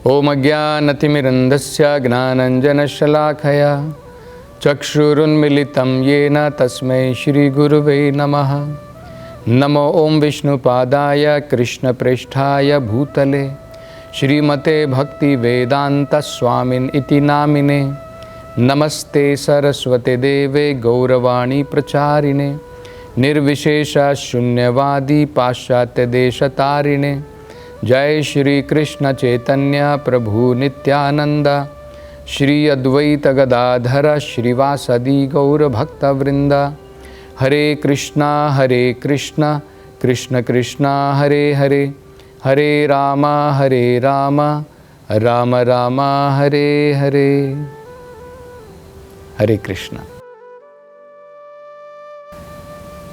ओम अज्ञानतिमिरन्धस्य ज्ञानञ्जनशलाखया चक्षुरुन्मिलितं येन तस्मै श्रीगुरुवे नमः। नमो ओम विष्णुपादाय कृष्णप्रेष्ठाय भूतले श्रीमते भक्तिवेदान्तस्वामिन् इति नामिने। नमस्ते सरस्वते देवे गौरवाणी प्रचारिणे निर्विशेष शून्यवादी पाश्चात्य देशतारिणे। जय श्री कृष्ण चैतन्य प्रभु नित्यानंद श्री अद्वैत गदाधर श्रीवासदि गौर भक्तवृंद। हरे कृष्णा कृष्ण कृष्णा हरे हरे, हरे राम राम राम हरे हरे। हरे कृष्णा।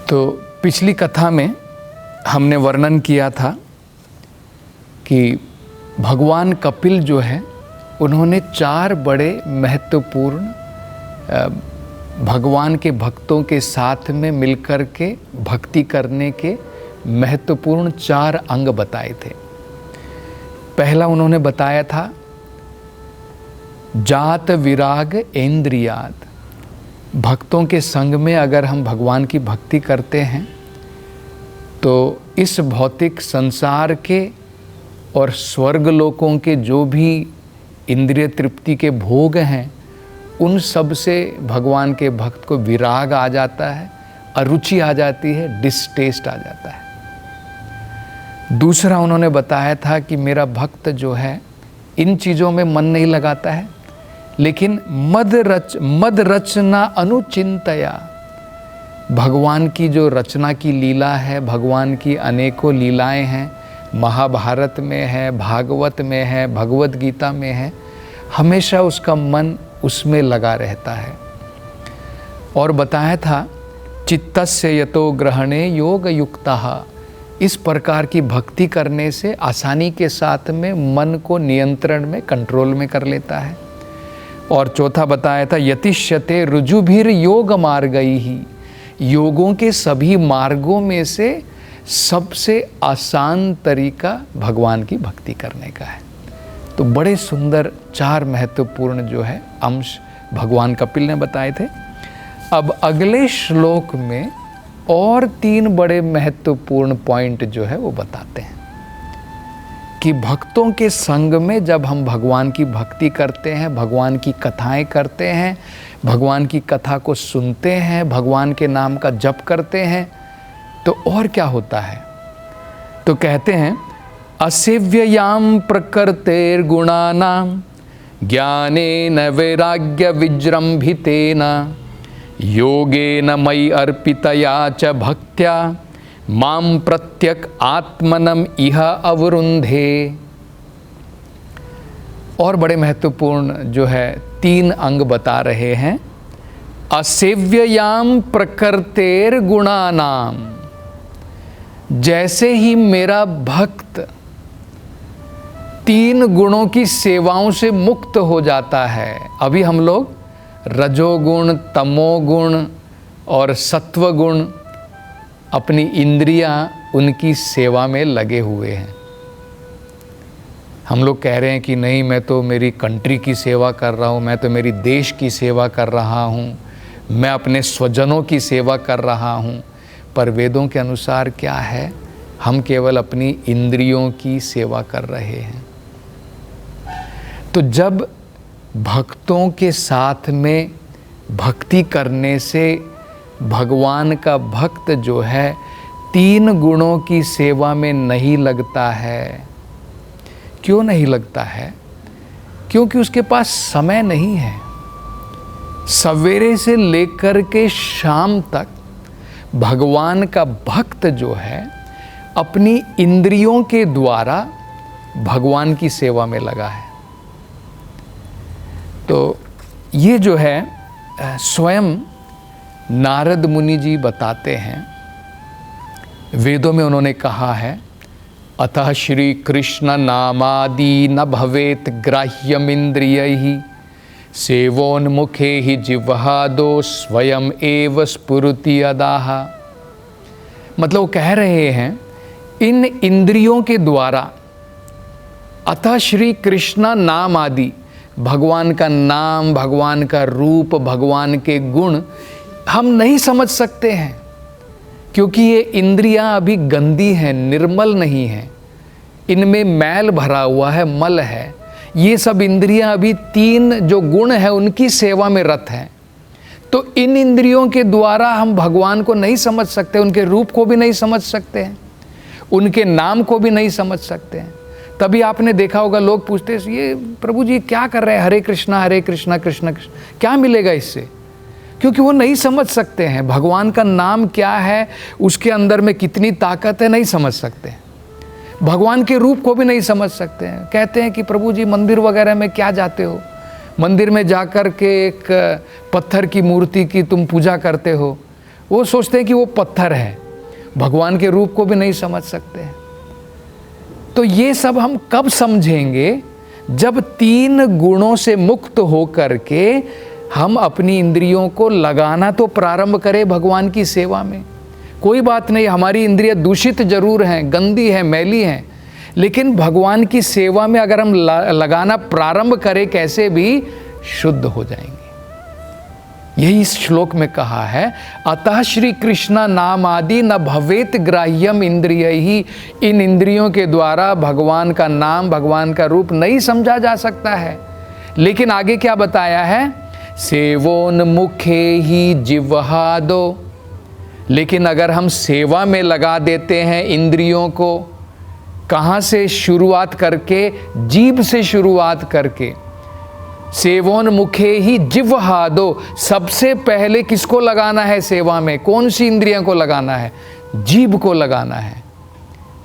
तो पिछली कथा में हमने वर्णन किया था कि भगवान कपिल जो है उन्होंने 4 बड़े महत्वपूर्ण भगवान के भक्तों के साथ में मिलकर के भक्ति करने के महत्वपूर्ण 4 अंग बताए थे। पहला उन्होंने बताया था जात विराग इंद्रियात। भक्तों के संग में अगर हम भगवान की भक्ति करते हैं तो इस भौतिक संसार के और स्वर्ग लोकों के जो भी इंद्रिय तृप्ति के भोग हैं उन सब से भगवान के भक्त को विराग आ जाता है, अरुचि आ जाती है, डिस्टेस्ट आ जाता है। दूसरा उन्होंने बताया था कि मेरा भक्त जो है इन चीज़ों में मन नहीं लगाता है, लेकिन मद रचना अनुचिंतया। भगवान की जो रचना की लीला है, भगवान की अनेकों लीलाएं हैं, महाभारत में है, भागवत में है, भगवत गीता में है, हमेशा उसका मन उसमें लगा रहता है। और बताया था चित्तस्य यतो ग्रहणे योग युक्तः। इस प्रकार की भक्ति करने से आसानी के साथ में मन को नियंत्रण में, कंट्रोल में कर लेता है। और चौथा बताया था यतिष्यते रुजुभिर योग मार्गैहि। योगों के सभी मार्गों में से सबसे आसान तरीका भगवान की भक्ति करने का है। तो बड़े सुंदर 4 महत्वपूर्ण जो है अंश भगवान कपिल ने बताए थे। अब अगले श्लोक में और 3 बड़े महत्वपूर्ण पॉइंट जो है वो बताते हैं कि भक्तों के संग में जब हम भगवान की भक्ति करते हैं, भगवान की कथाएं करते हैं, भगवान की कथा को सुनते हैं, भगवान के नाम का जप करते हैं, तो और क्या होता है। तो कहते हैं असेव्ययाम प्रकृतेर गुणानाम ज्ञानेन वैराग्य विजृंभितेन योगेन मयि अर्पितया च भक्त्या माम प्रत्यक आत्मनम इह अवरुंधे। और बड़े महत्वपूर्ण जो है 3 अंग बता रहे हैं। असेव्ययाम प्रकृतेर गुणानाम। जैसे ही मेरा भक्त 3 गुणों की सेवाओं से मुक्त हो जाता है। अभी हम लोग रजोगुण, तमोगुण और सत्वगुण अपनी इंद्रियां उनकी सेवा में लगे हुए हैं। हम लोग कह रहे हैं कि नहीं, मैं तो मेरी कंट्री की सेवा कर रहा हूँ, मैं तो मेरी देश की सेवा कर रहा हूँ, मैं अपने स्वजनों की सेवा कर रहा हूँ। पर वेदों के अनुसार क्या है, हम केवल अपनी इंद्रियों की सेवा कर रहे हैं। तो जब भक्तों के साथ में भक्ति करने से भगवान का भक्त जो है 3 गुणों की सेवा में नहीं लगता है। क्यों नहीं लगता है? क्योंकि उसके पास समय नहीं है। सवेरे से लेकर के शाम तक भगवान का भक्त जो है अपनी इंद्रियों के द्वारा भगवान की सेवा में लगा है। तो ये जो है स्वयं नारद मुनि जी बताते हैं। वेदों में उन्होंने कहा है अतः श्री कृष्ण नामादि न भवेत ग्राह्यम इंद्रियैहि सेवोन्मुखे ही जिह्वादो स्वयं एव स्फुरति अदाह। मतलब वो कह रहे हैं इन इंद्रियों के द्वारा अतः श्री कृष्ण नाम आदि, भगवान का नाम, भगवान का रूप, भगवान के गुण हम नहीं समझ सकते हैं, क्योंकि ये इंद्रियां अभी गंदी हैं, निर्मल नहीं हैं, इनमें मैल भरा हुआ है, मल है। ये सब इंद्रियां अभी 3 जो गुण है उनकी सेवा में रत हैं। तो इन इंद्रियों के द्वारा हम भगवान को नहीं समझ सकते, उनके रूप को भी नहीं समझ सकते हैं, उनके नाम को भी नहीं समझ सकते हैं। तभी आपने देखा होगा लोग पूछते हैं, ये प्रभु जी क्या कर रहे हैं, हरे कृष्णा कृष्ण कृष्ण, क्या मिलेगा इससे? क्योंकि वो नहीं समझ सकते हैं भगवान का नाम क्या है, उसके अंदर में कितनी ताकत है, नहीं समझ सकते हैं। भगवान के रूप को भी नहीं समझ सकते हैं। कहते हैं कि प्रभु जी मंदिर वगैरह में क्या जाते हो, मंदिर में जाकर के एक पत्थर की मूर्ति की तुम पूजा करते हो, वो सोचते हैं कि वो पत्थर है, भगवान के रूप को भी नहीं समझ सकते हैं। तो ये सब हम कब समझेंगे? जब 3 गुणों से मुक्त हो करके हम अपनी इंद्रियों को लगाना तो प्रारंभ करें भगवान की सेवा में। कोई बात नहीं, हमारी इंद्रियां दूषित जरूर हैं, गंदी हैं, मैली हैं, लेकिन भगवान की सेवा में अगर हम लगाना प्रारंभ करें, कैसे भी शुद्ध हो जाएंगे। यही इस श्लोक में कहा है, अतः श्री कृष्ण नाम आदि न भवेत ग्राह्यम इंद्रियैहि, इन इंद्रियों के द्वारा भगवान का नाम, भगवान का रूप नहीं समझा जा सकता है। लेकिन आगे क्या बताया है? सेवोन्मुखे ही जिह्वादो, लेकिन अगर हम सेवा में लगा देते हैं इंद्रियों को, कहाँ से शुरुआत करके? जीभ से शुरुआत करके। सेवोन्मुखे ही जिह्वादो, सबसे पहले किसको लगाना है सेवा में? कौन सी इंद्रियों को लगाना है? जीभ को लगाना है।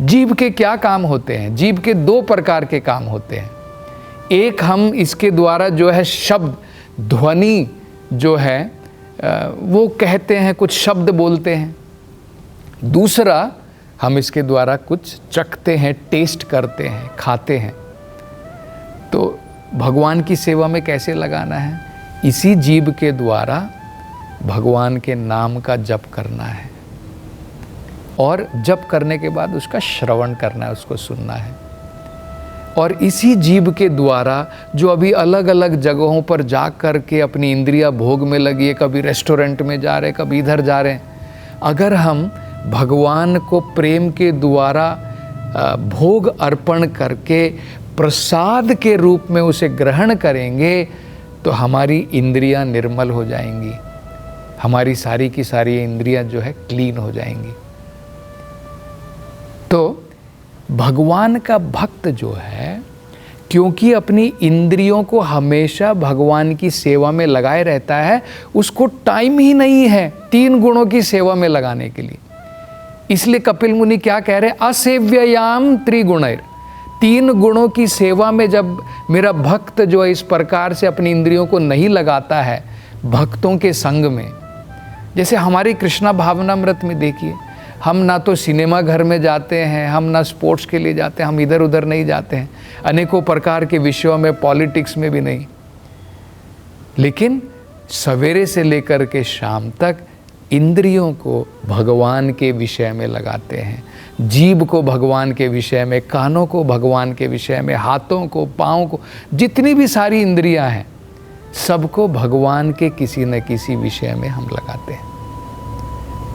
जीभ के क्या काम होते हैं? जीभ के 2 प्रकार के काम होते हैं। एक, हम इसके द्वारा जो है शब्द, ध्वनि जो है वो कहते हैं, कुछ शब्द बोलते हैं। दूसरा, हम इसके द्वारा कुछ चखते हैं, टेस्ट करते हैं, खाते हैं। तो भगवान की सेवा में कैसे लगाना है? इसी जीभ के द्वारा भगवान के नाम का जप करना है, और जप करने के बाद उसका श्रवण करना है, उसको सुनना है। और इसी जीभ के द्वारा जो अभी अलग अलग जगहों पर जा कर के अपनी इंद्रियां भोग में लगी है, कभी रेस्टोरेंट में जा रहे, कभी इधर जा रहे हैं, अगर हम भगवान को प्रेम के द्वारा भोग अर्पण करके प्रसाद के रूप में उसे ग्रहण करेंगे, तो हमारी इंद्रियां निर्मल हो जाएंगी, हमारी सारी की सारी इंद्रियां जो है क्लीन हो जाएंगी। तो भगवान का भक्त जो है, क्योंकि अपनी इंद्रियों को हमेशा भगवान की सेवा में लगाए रहता है, उसको टाइम ही नहीं है 3 गुणों की सेवा में लगाने के लिए। इसलिए कपिल मुनि क्या कह रहे हैं? असेव्ययाम त्रिगुणैर, 3 गुणों की सेवा में जब मेरा भक्त जो है इस प्रकार से अपनी इंद्रियों को नहीं लगाता है भक्तों के संग में, जैसे हमारी कृष्णा भावनामृत में देखिए, हम ना तो सिनेमा घर में जाते हैं, हम ना स्पोर्ट्स के लिए जाते हैं, हम इधर उधर नहीं जाते हैं, अनेकों प्रकार के विषयों में, पॉलिटिक्स में भी नहीं, लेकिन सवेरे से लेकर के शाम तक इंद्रियों को भगवान के विषय में लगाते हैं। जीभ को भगवान के विषय में, कानों को भगवान के विषय में, हाथों को, पाँव को, जितनी भी सारी इंद्रियां हैं सबको भगवान के किसी न किसी विषय में हम लगाते हैं।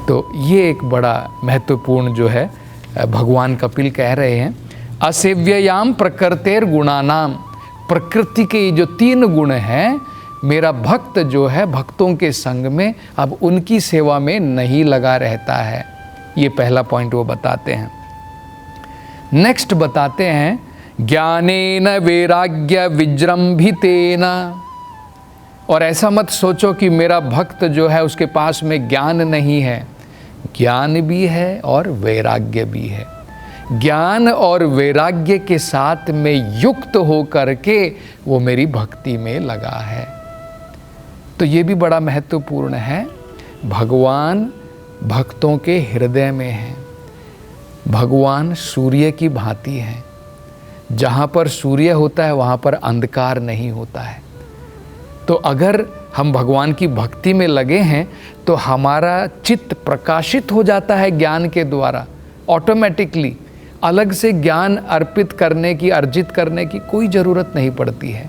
तो ये एक बड़ा महत्वपूर्ण जो है भगवान कपिल कह रहे हैं, असेव्ययाम प्रकृतेर गुणानाम, प्रकृति के जो 3 गुण हैं, मेरा भक्त जो है भक्तों के संग में अब उनकी सेवा में नहीं लगा रहता है। ये पहला पॉइंट वो बताते हैं। नेक्स्ट बताते हैं, ज्ञानेन वैराग्य विजृंभितेन, और ऐसा मत सोचो कि मेरा भक्त जो है उसके पास में ज्ञान नहीं है, ज्ञान भी है और वैराग्य भी है। ज्ञान और वैराग्य के साथ में युक्त हो करके वो मेरी भक्ति में लगा है। तो ये भी बड़ा महत्वपूर्ण है। भगवान भक्तों के हृदय में है। भगवान सूर्य की भांति है, जहाँ पर सूर्य होता है वहाँ पर अंधकार नहीं होता है। तो अगर हम भगवान की भक्ति में लगे हैं तो हमारा चित्त प्रकाशित हो जाता है ज्ञान के द्वारा ऑटोमेटिकली। अलग से ज्ञान अर्पित करने की, अर्जित करने की कोई ज़रूरत नहीं पड़ती है।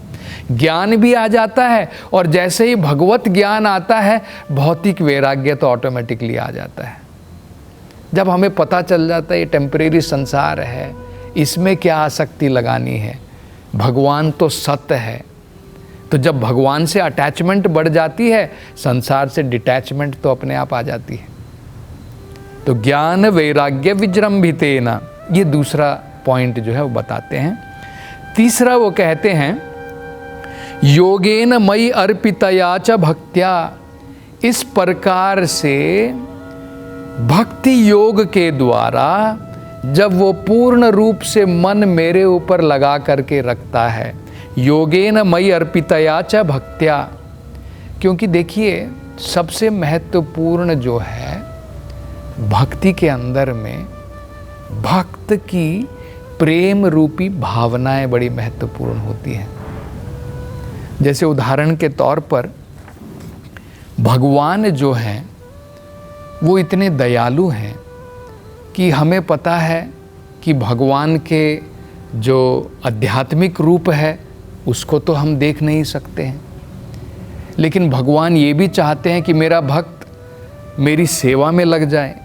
ज्ञान भी आ जाता है और जैसे ही भगवत ज्ञान आता है, भौतिक वैराग्य तो ऑटोमेटिकली आ जाता है। जब हमें पता चल जाता है ये टेम्परेरी संसार है, इसमें क्या आसक्ति लगानी है, भगवान तो सत्य है, तो जब भगवान से अटैचमेंट बढ़ जाती है, संसार से डिटैचमेंट तो अपने आप आ जाती है। तो ज्ञान वैराग्य विजृंभितेन, ये दूसरा पॉइंट जो है वो बताते हैं। तीसरा वो कहते हैं योगेन मयि अर्पितया च भक्त्या, इस प्रकार से भक्ति योग के द्वारा जब वो पूर्ण रूप से मन मेरे ऊपर लगा करके रखता है, योगेन मयि अर्पितया च भक्त्या, क्योंकि देखिए सबसे महत्वपूर्ण जो है भक्ति के अंदर में भक्त की प्रेम रूपी भावनाएं बड़ी महत्वपूर्ण होती हैं। जैसे उदाहरण के तौर पर भगवान जो हैं वो इतने दयालु हैं कि हमें पता है कि भगवान के जो आध्यात्मिक रूप है उसको तो हम देख नहीं सकते हैं, लेकिन भगवान ये भी चाहते हैं कि मेरा भक्त मेरी सेवा में लग जाए।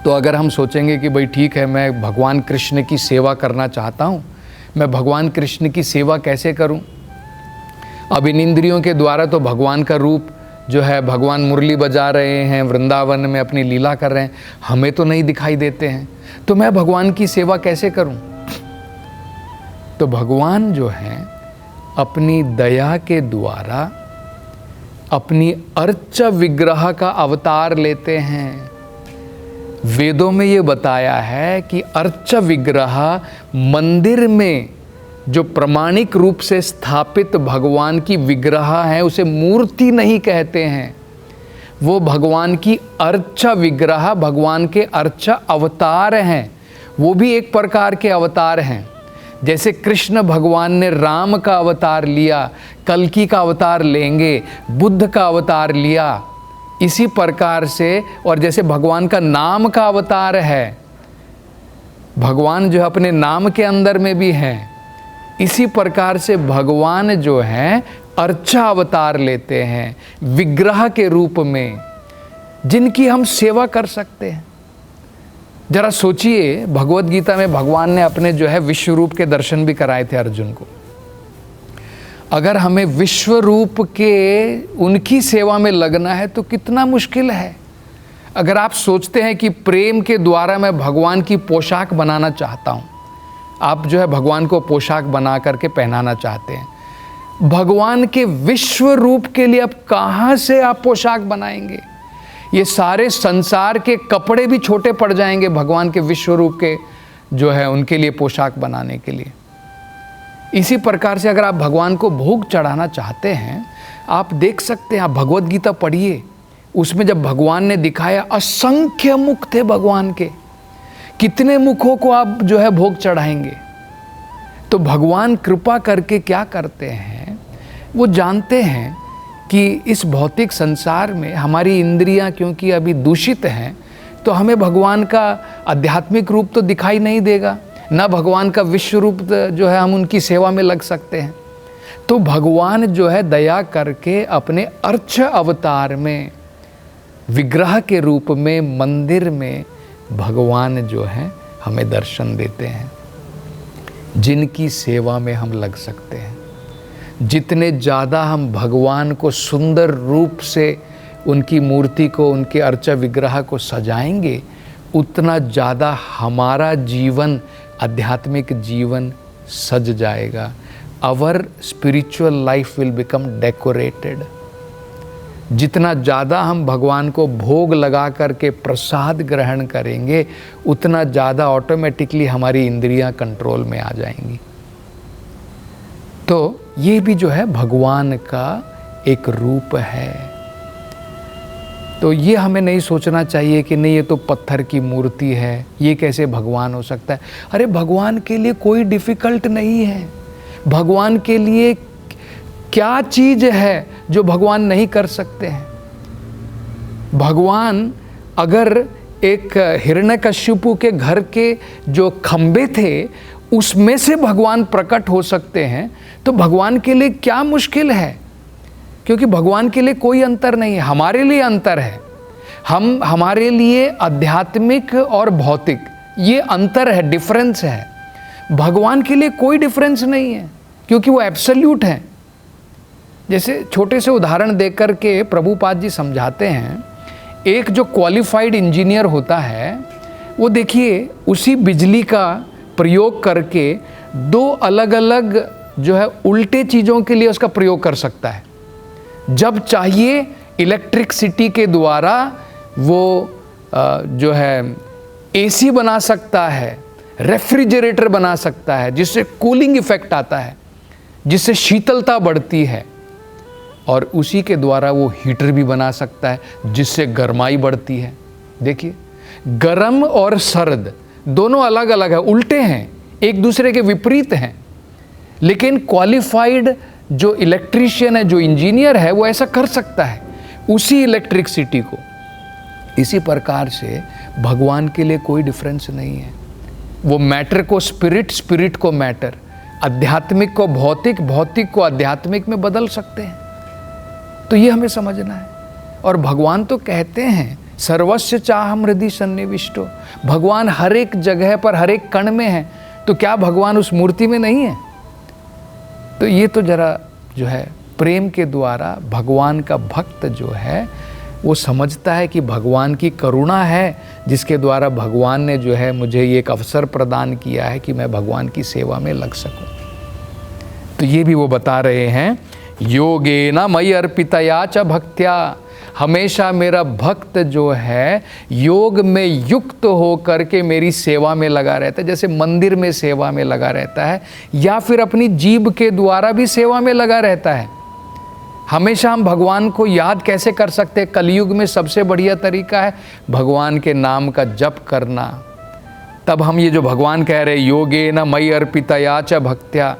तो अगर हम सोचेंगे कि भाई ठीक है, मैं भगवान कृष्ण की सेवा करना चाहता हूँ, मैं भगवान कृष्ण की सेवा कैसे करूँ? अब इन इंद्रियों के द्वारा तो भगवान का रूप जो है, भगवान मुरली बजा रहे हैं, वृंदावन में अपनी लीला कर रहे हैं, हमें तो नहीं दिखाई देते हैं, तो मैं भगवान की सेवा कैसे करूं? तो भगवान जो हैं अपनी दया के द्वारा अपनी अर्च विग्रह का अवतार लेते हैं। वेदों में ये बताया है कि अर्च विग्रह मंदिर में जो प्रमाणिक रूप से स्थापित भगवान की विग्रह है उसे मूर्ति नहीं कहते हैं, वो भगवान की अर्चा विग्रह, भगवान के अर्चा अवतार हैं। वो भी एक प्रकार के अवतार हैं। जैसे कृष्ण भगवान ने राम का अवतार लिया, कल्कि का अवतार लेंगे, बुद्ध का अवतार लिया, इसी प्रकार से, और जैसे भगवान का नाम का अवतार है, भगवान जो अपने नाम के अंदर में भी हैं, इसी प्रकार से भगवान जो हैं अर्चा अवतार लेते हैं विग्रह के रूप में, जिनकी हम सेवा कर सकते हैं। जरा सोचिए, भगवत गीता में भगवान ने अपने जो है विश्व रूप के दर्शन भी कराए थे अर्जुन को। अगर हमें विश्व रूप के उनकी सेवा में लगना है तो कितना मुश्किल है। अगर आप सोचते हैं कि प्रेम के द्वारा मैं भगवान की पोशाक बनाना चाहता हूँ, आप जो है भगवान को पोशाक बना करके पहनाना चाहते हैं, भगवान के विश्व रूप के लिए अब कहाँ से आप पोशाक बनाएंगे? ये सारे संसार के कपड़े भी छोटे पड़ जाएंगे भगवान के विश्व रूप के जो है उनके लिए पोशाक बनाने के लिए। इसी प्रकार से अगर आप भगवान को भोग चढ़ाना चाहते हैं, आप देख सकते हैं, आप भगवत गीता पढ़िए, उसमें जब भगवान ने दिखाया असंख्य मुख थे भगवान के, कितने मुखों को आप जो है भोग चढ़ाएंगे? तो भगवान कृपा करके क्या करते हैं, वो जानते हैं कि इस भौतिक संसार में हमारी इंद्रियां क्योंकि अभी दूषित हैं, तो हमें भगवान का आध्यात्मिक रूप तो दिखाई नहीं देगा, ना भगवान का विश्व रूप जो है हम उनकी सेवा में लग सकते हैं। तो भगवान जो है दया करके अपने अर्च अवतार में, विग्रह के रूप में, मंदिर में भगवान जो है हमें दर्शन देते हैं, जिनकी सेवा में हम लग सकते हैं। जितने ज़्यादा हम भगवान को सुंदर रूप से उनकी मूर्ति को, उनके अर्चा विग्रह को सजाएंगे, उतना ज़्यादा हमारा जीवन, आध्यात्मिक जीवन सज जाएगा। Our spiritual life will become decorated. जितना ज़्यादा हम भगवान को भोग लगा करके प्रसाद ग्रहण करेंगे, उतना ज़्यादा ऑटोमेटिकली हमारी इंद्रियां कंट्रोल में आ जाएंगी। तो ये भी जो है भगवान का एक रूप है। तो ये हमें नहीं सोचना चाहिए कि नहीं ये तो पत्थर की मूर्ति है, ये कैसे भगवान हो सकता है। अरे भगवान के लिए कोई डिफ़िकल्ट नहीं है। भगवान के लिए क्या चीज़ है जो भगवान नहीं कर सकते हैं? भगवान अगर एक हिरण्यकश्यपु के घर के जो खंबे थे उसमें से भगवान प्रकट हो सकते हैं, तो भगवान के लिए क्या मुश्किल है? क्योंकि भगवान के लिए कोई अंतर नहीं है, हमारे लिए अंतर है। हमारे लिए आध्यात्मिक और भौतिक ये अंतर है, डिफरेंस है। भगवान के लिए कोई डिफरेंस नहीं है, क्योंकि वो एब्सोल्यूट है। जैसे छोटे से उदाहरण देकर के प्रभुपाद जी समझाते हैं, एक जो क्वालिफाइड इंजीनियर होता है वो देखिए उसी बिजली का प्रयोग करके दो अलग अलग जो है उल्टे चीज़ों के लिए उसका प्रयोग कर सकता है। जब चाहिए इलेक्ट्रिसिटी के द्वारा वो जो है एसी बना सकता है, रेफ्रिजरेटर बना सकता है, जिससे कूलिंग इफेक्ट आता है, जिससे शीतलता बढ़ती है, और उसी के द्वारा वो हीटर भी बना सकता है जिससे गर्माई बढ़ती है। देखिए, गर्म और सर्द दोनों अलग अलग है, उल्टे हैं, एक दूसरे के विपरीत हैं, लेकिन क्वालिफाइड जो इलेक्ट्रीशियन है, जो इंजीनियर है, वो ऐसा कर सकता है उसी इलेक्ट्रिसिटी को। इसी प्रकार से भगवान के लिए कोई डिफरेंस नहीं है। वो मैटर को स्पिरिट, स्पिरिट को मैटर, आध्यात्मिक को भौतिक, भौतिक को आध्यात्मिक में बदल सकते हैं। तो ये हमें समझना है। और भगवान तो कहते हैं सर्वस्य चाहम हृदि सन्निविष्टो, भगवान हर एक जगह पर, हर एक कण में है। तो क्या भगवान उस मूर्ति में नहीं है? तो ये तो जरा जो है प्रेम के द्वारा भगवान का भक्त जो है वो समझता है कि भगवान की करुणा है, जिसके द्वारा भगवान ने जो है मुझे ये एक अवसर प्रदान किया है कि मैं भगवान की सेवा में लग सकूं। तो ये भी वो बता रहे हैं, योगेन मयि अर्पितया च भक्त्या, हमेशा मेरा भक्त जो है योग में युक्त हो करके मेरी सेवा में लगा रहता है। जैसे मंदिर में सेवा में लगा रहता है, या फिर अपनी जीभ के द्वारा भी सेवा में लगा रहता है। हमेशा हम भगवान को याद कैसे कर सकते हैं? कलयुग में सबसे बढ़िया तरीका है भगवान के नाम का जप करना। तब हम ये जो भगवान कह रहे योगेन मयि अर्पितया च भक्त्या,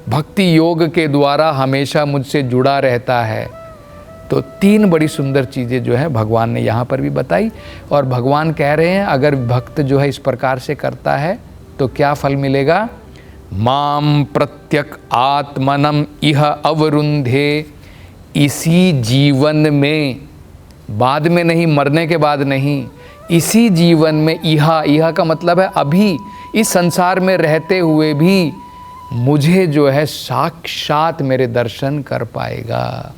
भक्ति योग के द्वारा हमेशा मुझसे जुड़ा रहता है। तो तीन बड़ी सुंदर चीज़ें जो है भगवान ने यहाँ पर भी बताई। और भगवान कह रहे हैं अगर भक्त जो है इस प्रकार से करता है तो क्या फल मिलेगा? माम प्रत्यक आत्मनम इह अवरुंधे, इसी जीवन में, बाद में नहीं, मरने के बाद नहीं, इसी जीवन में, इहा का मतलब है अभी, इस संसार में रहते हुए भी मुझे जो है साक्षात मेरे दर्शन कर पाएगा।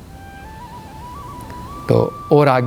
तो और आगे